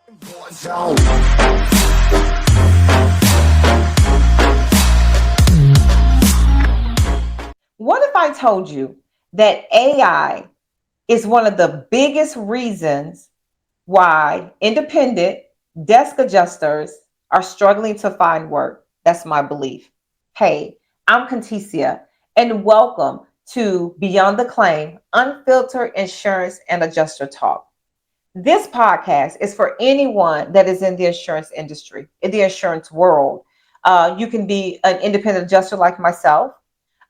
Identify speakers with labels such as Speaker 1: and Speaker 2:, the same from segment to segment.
Speaker 1: What if I told you that AI is one of the biggest reasons why independent desk adjusters are struggling to find work? That's my belief. Hey, I'm Conticia, and welcome to Beyond the Claim, Unfiltered Insurance and Adjuster Talk. This podcast is for anyone that is in the insurance industry, in the insurance world. You can be an independent adjuster like myself,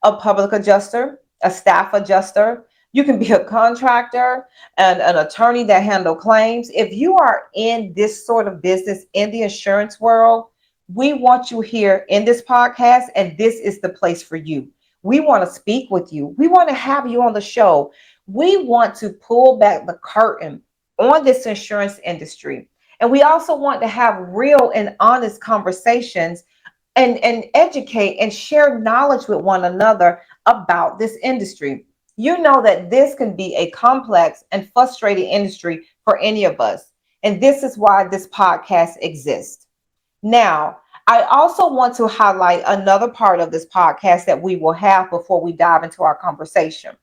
Speaker 1: a public adjuster, a staff adjuster. You can be a contractor and an attorney that handle claims. If you are in this sort of business in the insurance world, we want you here in this podcast, and this is the place for you. We want to speak with you. We want to have you on the show. We want to pull back the curtain on this insurance industry. And we also want to have real and honest conversations and educate and share knowledge with one another about this industry. You know that this can be a complex and frustrating industry for any of us. And this is why this podcast exists. Now, I also want to highlight another part of this podcast that we will have before we dive into our conversation.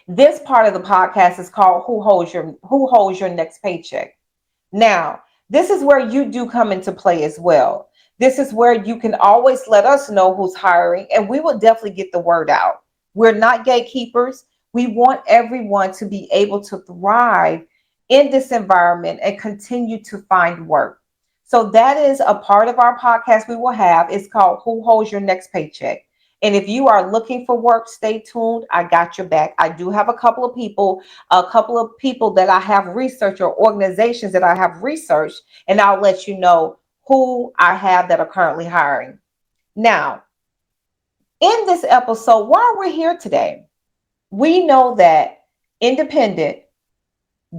Speaker 1: This part of the podcast is called Who Holds Your Next Paycheck. Now, this is where you do come into play as well. This is where you can always let us know who's hiring, and we will definitely get the word out. We're not gatekeepers. We want everyone to be able to thrive in this environment and continue to find work. So that is a part of our podcast we will have. It's called Who Holds Your Next Paycheck. And if you are looking for work, stay tuned. I got your back. I do have a couple of people that I have researched, or organizations that I have researched, and I'll let you know who I have that are currently hiring. Now, in this episode, why we're here today, we know that independent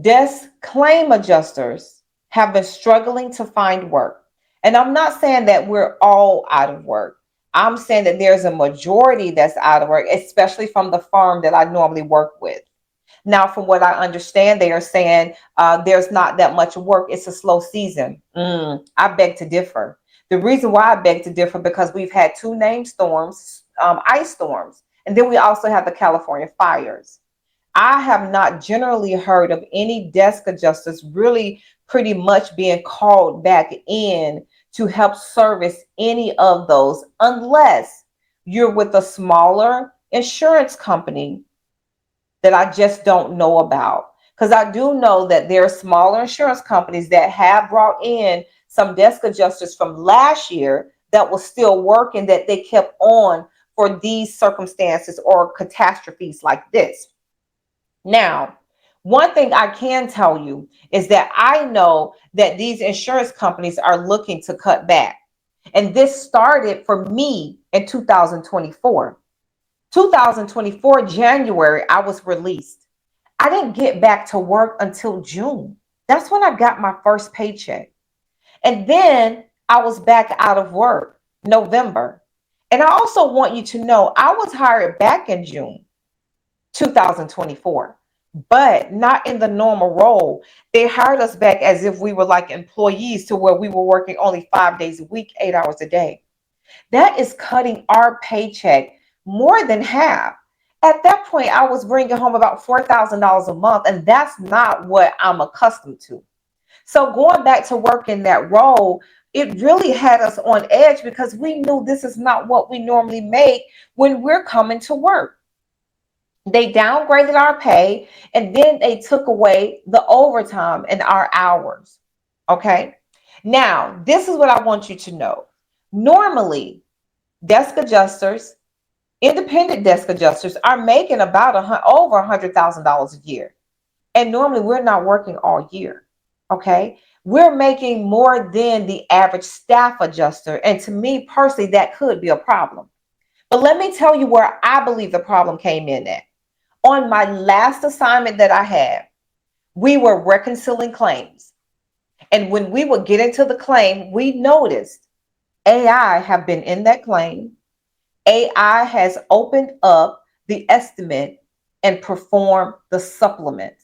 Speaker 1: desk claim adjusters have been struggling to find work. And I'm not saying that we're all out of work. I'm saying that there's a majority that's out of work, especially from the firm that I normally work with. Now, from what I understand, they are saying there's not that much work. It's a slow season. I beg to differ. The reason why I beg to differ, because we've had two named storms, ice storms, and then we also have the California fires. I have not generally heard of any desk adjusters really pretty much being called back in to help service any of those, unless you're with a smaller insurance company that I just don't know about. Because I do know that there are smaller insurance companies that have brought in some desk adjusters from last year that was still working, that they kept on for these circumstances or catastrophes like this. Now, one thing I can tell you is that I know that these insurance companies are looking to cut back. And this started for me in 2024. 2024, January, I was released. I didn't get back to work until June. That's when I got my first paycheck. And then I was back out of work, November. And I also want you to know I was hired back in June 2024, but not in the normal role. They hired us back as if we were like employees, to where we were working only 5 days a week, 8 hours a day. That is cutting our paycheck more than half. At that point, I was bringing home about $4,000 a month, and that's not what I'm accustomed to. So going back to work in that role, it really had us on edge, because we knew this is not what we normally make when we're coming to work. They downgraded our pay, and then they took away the overtime and our hours. Okay. Now, this is what I want you to know. Normally, desk adjusters, independent desk adjusters, are making about over $100,000 a year. And normally we're not working all year. Okay. We're making more than the average staff adjuster. And to me personally, that could be a problem. But let me tell you where I believe the problem came in at. On my last assignment that I had, we were reconciling claims. And when we would get into the claim, we noticed AI have been in that claim. AI has opened up the estimate and performed the supplement.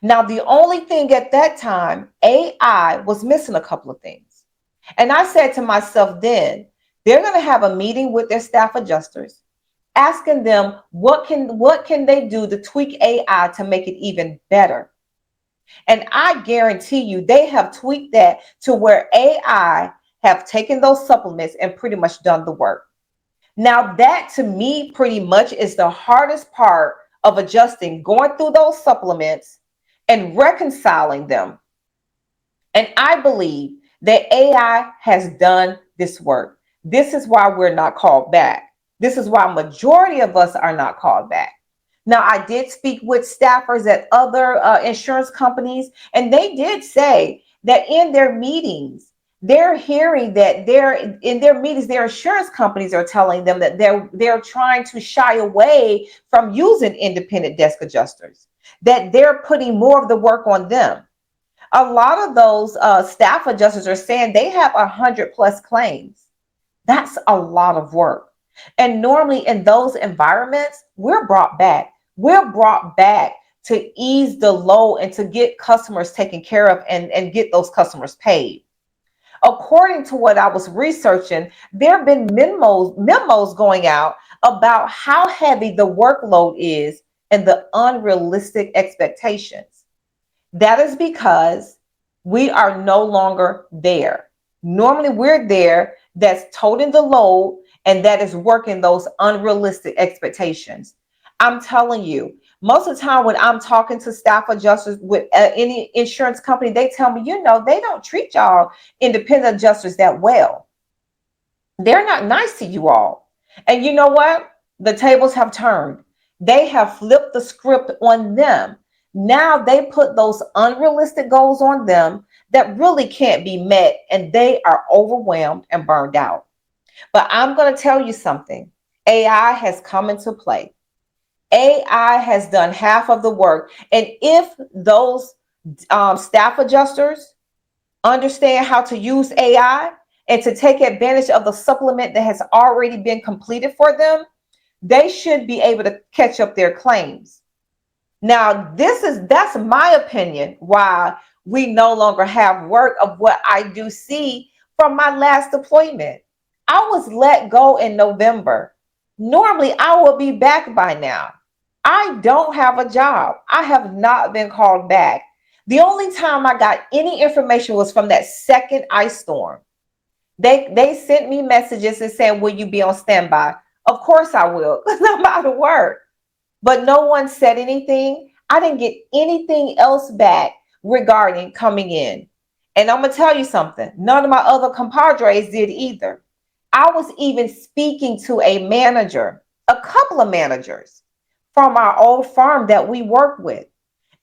Speaker 1: Now, the only thing at that time, AI was missing a couple of things. And I said to myself then, they're going to have a meeting with their staff adjusters, asking them what can they do to tweak AI to make it even better. And I guarantee you they have tweaked that to where AI have taken those supplements and pretty much done the work. Now, that to me pretty much is the hardest part of adjusting, going through those supplements and reconciling them. And I believe that AI has done this work. This is why we're not called back. This is why majority of us are not called back. Now, I did speak with staffers at other insurance companies, and they did say that in their meetings, they're hearing that they're in their meetings, their insurance companies are telling them that they're trying to shy away from using independent desk adjusters, that they're putting more of the work on them. A lot of those staff adjusters are saying they have 100+ claims. That's a lot of work. And normally in those environments, we're brought back to ease the load and to get customers taken care of, and get those customers paid. According to what I was researching, there have been memos going out about how heavy the workload is and the unrealistic expectations. That is because we are no longer there. Normally, we're there, that's toting the load, and that is working those unrealistic expectations. I'm telling you, most of the time when I'm talking to staff adjusters with any insurance company, they tell me, they don't treat y'all independent adjusters that well. They're not nice to you all. And you know what? The tables have turned. They have flipped the script on them. Now they put those unrealistic goals on them that really can't be met, and they are overwhelmed and burned out. But I'm going to tell you something. AI has come into play. AI has done half of the work. And if those staff adjusters understand how to use AI and to take advantage of the supplement that has already been completed for them, they should be able to catch up their claims. Now, that's my opinion why we no longer have work of what I do see from my last deployment. I was let go in November. Normally, I would be back by now. I don't have a job. I have not been called back. The only time I got any information was from that second ice storm. They sent me messages and said, "Will you be on standby?" Of course I will, because I'm out of work. But no one said anything. I didn't get anything else back regarding coming in. And I'm going to tell you something. None of my other compadres did either. I was even speaking to a manager, a couple of managers from our old firm that we work with,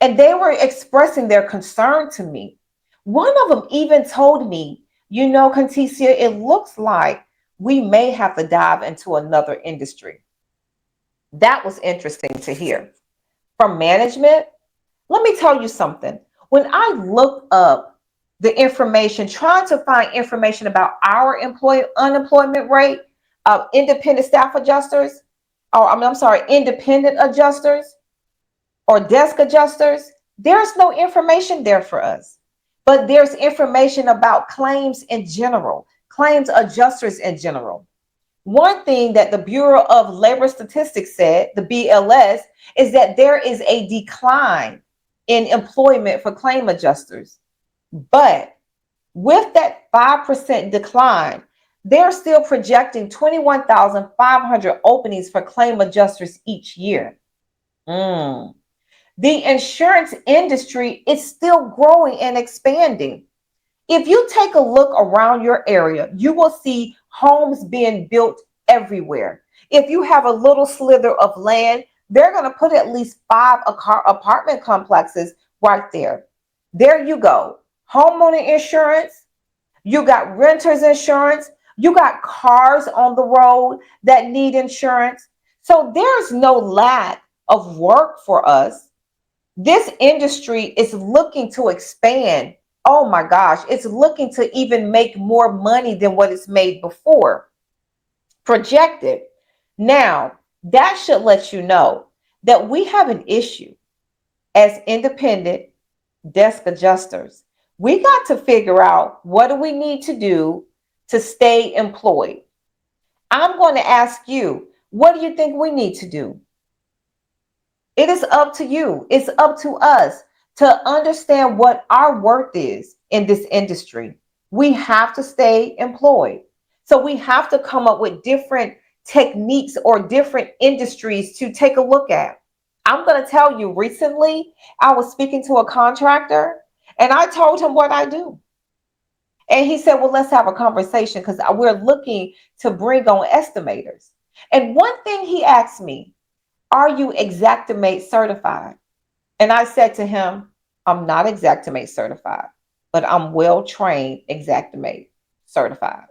Speaker 1: and they were expressing their concern to me. One of them even told me, Conticia, it looks like we may have to dive into another industry. That was interesting to hear. From management, let me tell you something. When I looked up the information, trying to find information about our unemployment rate of independent staff adjusters, or I'm sorry, independent adjusters or desk adjusters, there's no information there for us. But there's information about claims in general, claims adjusters in general. One thing that the Bureau of Labor Statistics said, the BLS, is that there is a decline in employment for claim adjusters. But with that 5% decline, they're still projecting 21,500 openings for claim adjusters each year. The insurance industry is still growing and expanding. If you take a look around your area, you will see homes being built everywhere. If you have a little slither of land, they're going to put at least 5 apartment complexes right there. There you go. Homeowner insurance, you got renters insurance, you got cars on the road that need insurance. So there's no lack of work for us. This industry is looking to expand. Oh my gosh, it's looking to even make more money than what it's made before, projected. Now, that should let you know that we have an issue. as independent desk adjusters, we got to figure out what do we need to do to stay employed. I'm going to ask you, what do you think we need to do? It is up to you. It's up to us to understand what our worth is in this industry. We have to stay employed. So we have to come up with different techniques or different industries to take a look at. I'm going to tell you, recently, I was speaking to a contractor and I told him what I do. And he said, well, let's have a conversation because we're looking to bring on estimators. And one thing he asked me, are you Xactimate certified? And I said to him, I'm not Xactimate certified, but I'm well trained Xactimate certified.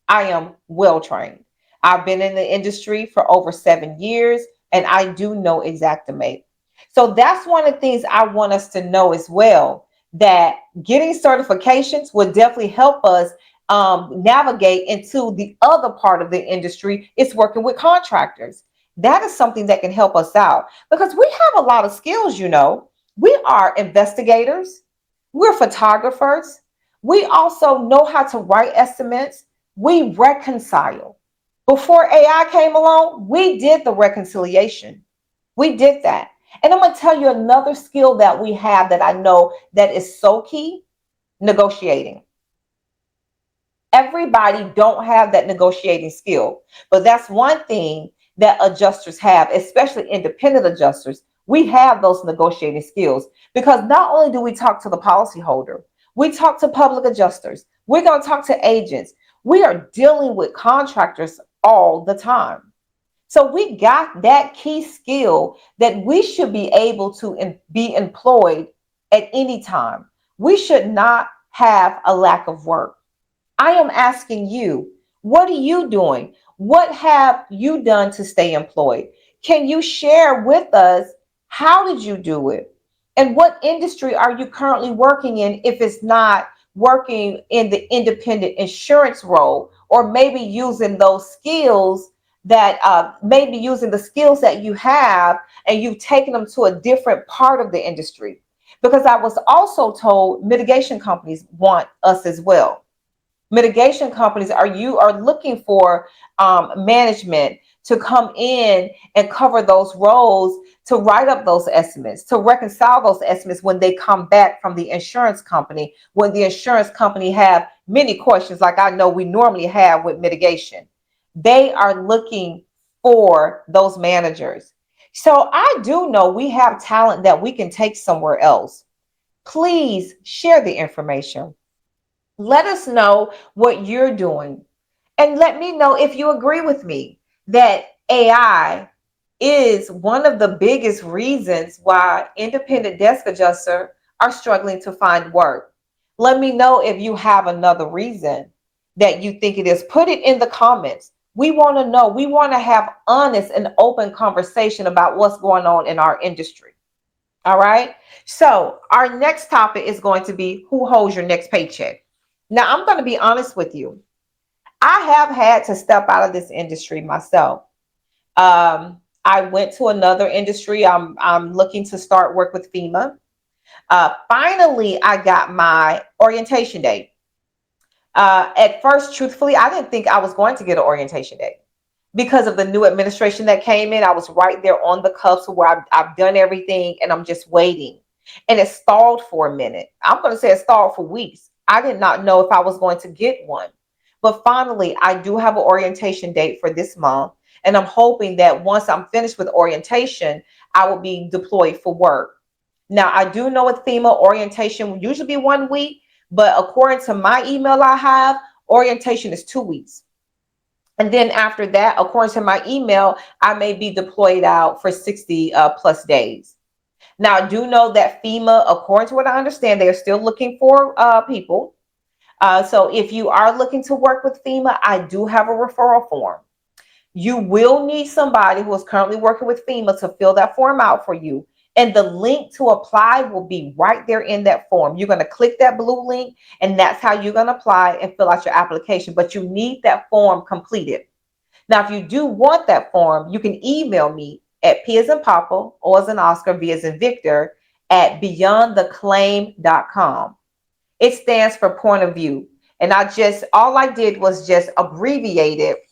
Speaker 1: I am well trained. I've been in the industry for over 7 years and I do know Xactimate. So that's one of the things I want us to know as well, that getting certifications will definitely help us navigate into the other part of the industry. It's working with contractors. That is something that can help us out because we have a lot of skills, you know. We are investigators, we're photographers, we also know how to write estimates, we reconcile. Before AI came along, we did the reconciliation. We did that. And I'm going to tell you another skill that we have that I know that is so key: negotiating. Everybody don't have that negotiating skill, but that's one thing that adjusters have, especially independent adjusters. We have those negotiating skills because not only do we talk to the policyholder, we talk to public adjusters, we're going to talk to agents, we are dealing with contractors all the time. So we got that key skill that we should be able to be employed at any time. We should not have a lack of work. I am asking you, what are you doing? What have you done to stay employed? Can you share with us, how did you do it? And what industry are you currently working in if it's not working in the independent insurance role, or maybe using those skills that maybe using the skills that you have and you've taken them to a different part of the industry? Because I was also told mitigation companies want us as well. Mitigation companies are looking for management to come in and cover those roles, to write up those estimates, to reconcile those estimates when they come back from the insurance company, when the insurance company have many questions like I know we normally have with mitigation. They are looking for those managers. So I do know we have talent that we can take somewhere else. Please share the information. Let us know what you're doing. And let me know if you agree with me that AI is one of the biggest reasons why independent desk adjusters are struggling to find work. Let me know if you have another reason that you think it is. Put it in the comments. We want to know. We want to have honest and open conversation about what's going on in our industry. All right. So our next topic is going to be, who holds your next paycheck? Now, I'm going to be honest with you. I have had to step out of this industry myself. I went to another industry. I'm looking to start work with FEMA. Finally, I got my orientation date. At first, truthfully, I didn't think I was going to get an orientation date because of the new administration that came in. I was right there on the cusp where I've done everything and I'm just waiting. And it stalled for a minute. I'm going to say it stalled for weeks. I did not know if I was going to get one. But finally, I do have an orientation date for this month. And I'm hoping that once I'm finished with orientation, I will be deployed for work. Now, I do know with FEMA, orientation will usually be 1 week. But according to my email I have, orientation is 2 weeks. And then after that, according to my email, I may be deployed out for 60 plus days. Now, I do know that FEMA, according to what I understand, they're still looking for people. So if you are looking to work with FEMA, I do have a referral form. You will need somebody who is currently working with FEMA to fill that form out for you. And the link to apply will be right there in that form. You're going to click that blue link, and that's how you're going to apply and fill out your application. But you need that form completed. Now, if you do want that form, you can email me at P as in Papa, O as in Oscar, V as in Victor at beyondtheclaim.com. It stands for point of view. And all I did was just abbreviate it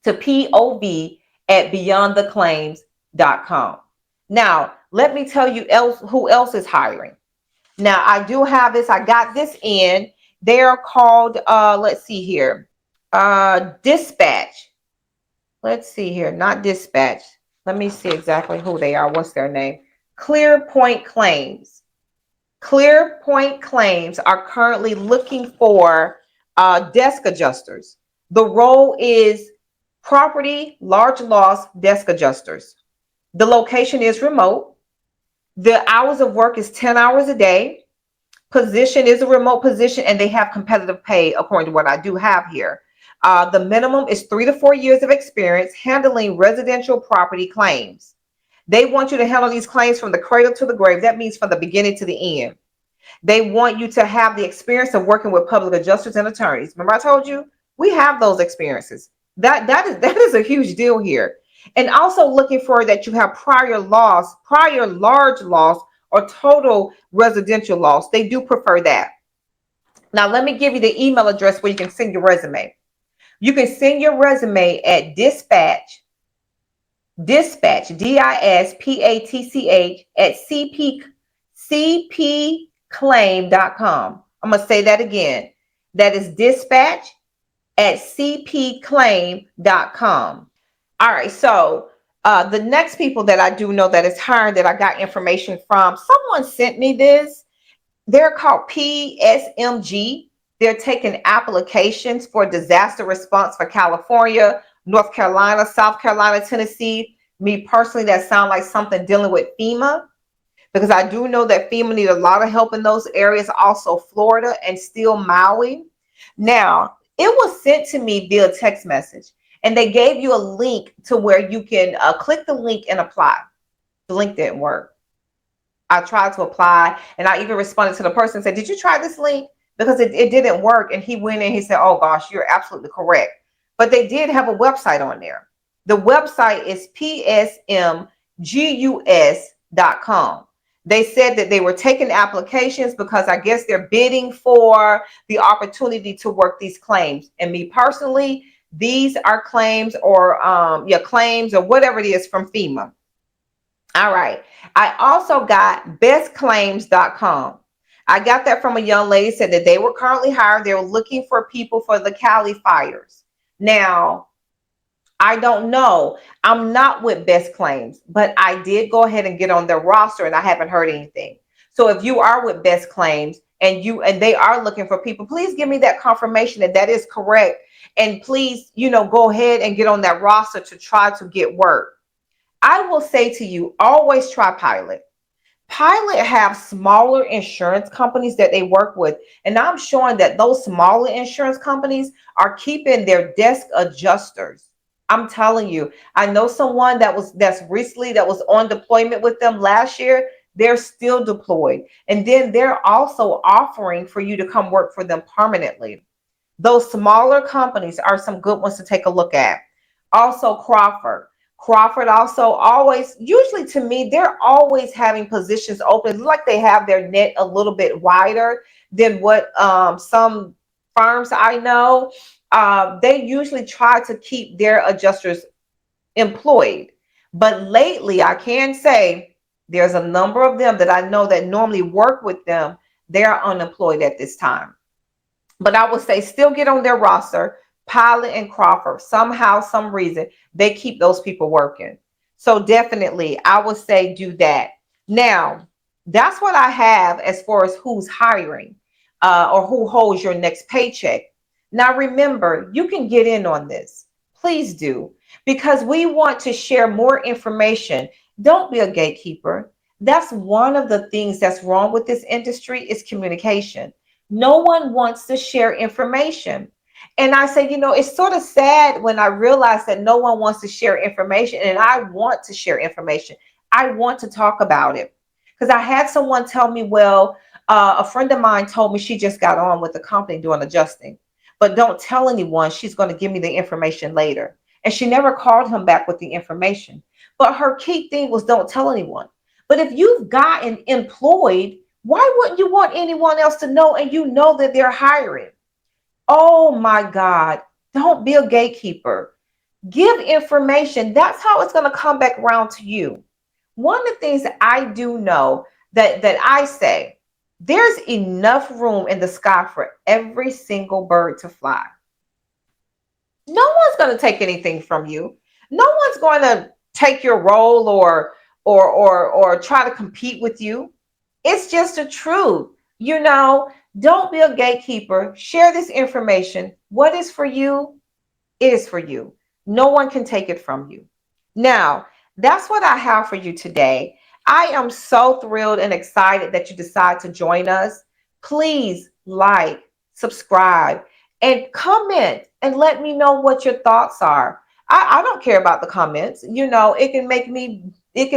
Speaker 1: to POV at beyondtheclaims.com. Now, let me tell you who else is hiring. Now, I do have this. I got this in. They're called, let's see here, Dispatch. Let's see here, not Dispatch. Let me see exactly who they are. What's their name? Clear Point Claims. Clear Point Claims are currently looking for desk adjusters. The role is property large loss desk adjusters. The location is remote. The hours of work is 10 hours a day. Position is a remote position, and they have competitive pay according to what I do have here. The minimum is 3 to 4 years of experience handling residential property claims. They want you to handle these claims from the cradle to the grave. That means from the beginning to the end. They want you to have the experience of working with public adjusters and attorneys. Remember I told you we have those experiences. That is a huge deal here. And also looking for that you have prior large loss, or total residential loss. They do prefer that. Now let me give you the email address where you can send your resume. You can send your resume at dispatch, DISPATCH at cpclaim.com. I'm going to say that again. That is dispatch at cpclaim.com. All right. So the next people that I do know that is hiring that I got information from, someone sent me this. They're called PSMG. They're taking applications for disaster response for California, North Carolina, South Carolina, Tennessee. Me personally, that sounds like something dealing with FEMA, because I do know that FEMA needs a lot of help in those areas. Also Florida and still Maui. Now, it was sent to me via text message, and they gave you a link to where you can click the link and apply. The link didn't work. I tried to apply, and I even responded to the person and said, did you try this link? Because it didn't work. And he went in, he said, oh gosh, you're absolutely correct. But they did have a website on there. The website is psmgus.com. They said that they were taking applications because I guess they're bidding for the opportunity to work these claims. And me personally, these are claims or claims or whatever it is from FEMA. All right. I also got bestclaims.com. I got that from a young lady, said that they were currently hired. They were looking for people for the Cali fires. Now, I don't know. I'm not with Best Claims, but I did go ahead and get on their roster, and I haven't heard anything. So if you are with Best Claims and they are looking for people, please give me that confirmation that that is correct. And please, go ahead and get on that roster to try to get work. I will say to you, always try Pilot. Pilot have smaller insurance companies that they work with, and I'm showing that those smaller insurance companies are keeping their desk adjusters. I'm telling you, I know someone that was on deployment with them last year. They're still deployed, and then they're also offering for you to come work for them permanently. Those smaller companies are some good ones to take a look at. Also, Crawford also always, usually to me, they're always having positions open. It's like they have their net a little bit wider than what some firms I know. They usually try to keep their adjusters employed. But lately, I can say there's a number of them that I know that normally work with them. They're unemployed at this time. But I would say still get on their roster. Pilot and Crawford, somehow, some reason, they keep those people working. So definitely, I would say do that. Now, that's what I have as far as who's hiring or who holds your next paycheck. Now, remember, you can get in on this. Please do, because we want to share more information. Don't be a gatekeeper. That's one of the things that's wrong with this industry is communication. No one wants to share information. And I say, it's sort of sad when I realize that no one wants to share information, and I want to share information. I want to talk about it, because I had someone tell me, well, a friend of mine told me she just got on with the company doing adjusting, but don't tell anyone. She's going to give me the information later. And she never called him back with the information. But her key thing was don't tell anyone. But if you've gotten employed, why wouldn't you want anyone else to know and you know that they're hiring? Oh my God. Don't be a gatekeeper. Give information. That's how it's going to come back around to you. One of the things that I do know that I say, there's enough room in the sky for every single bird to fly. No one's going to take anything from you. No one's going to take your role or try to compete with you. It's just the truth. Don't be a gatekeeper. Share this information. What is for you is for you. No one can take it from you. Now, that's what I have for you today. I am so thrilled and excited that you decide to join us. Please like, subscribe, and comment and let me know what your thoughts are. I don't care about the comments. It can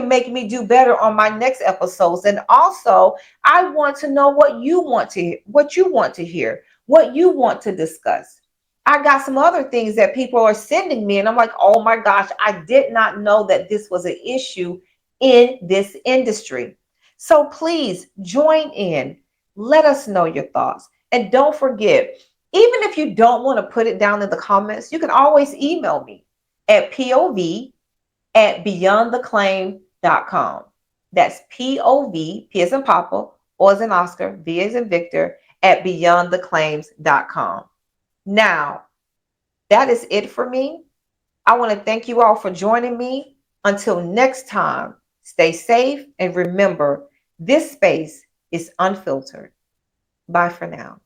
Speaker 1: make me do better on my next episodes. And also, I want to know what you want to hear, what you want to discuss. I got some other things that people are sending me, and I'm like, oh my gosh, I did not know that this was an issue in this industry. So please join in. Let us know your thoughts. And don't forget, even if you don't want to put it down in the comments, you can always email me at pov@beyondtheclaim.com. That's POV, P as in Papa, O as in Oscar, V as in Victor, at beyondtheclaims.com. Now, that is it for me. I want to thank you all for joining me. Until next time, stay safe and remember, this space is unfiltered. Bye for now.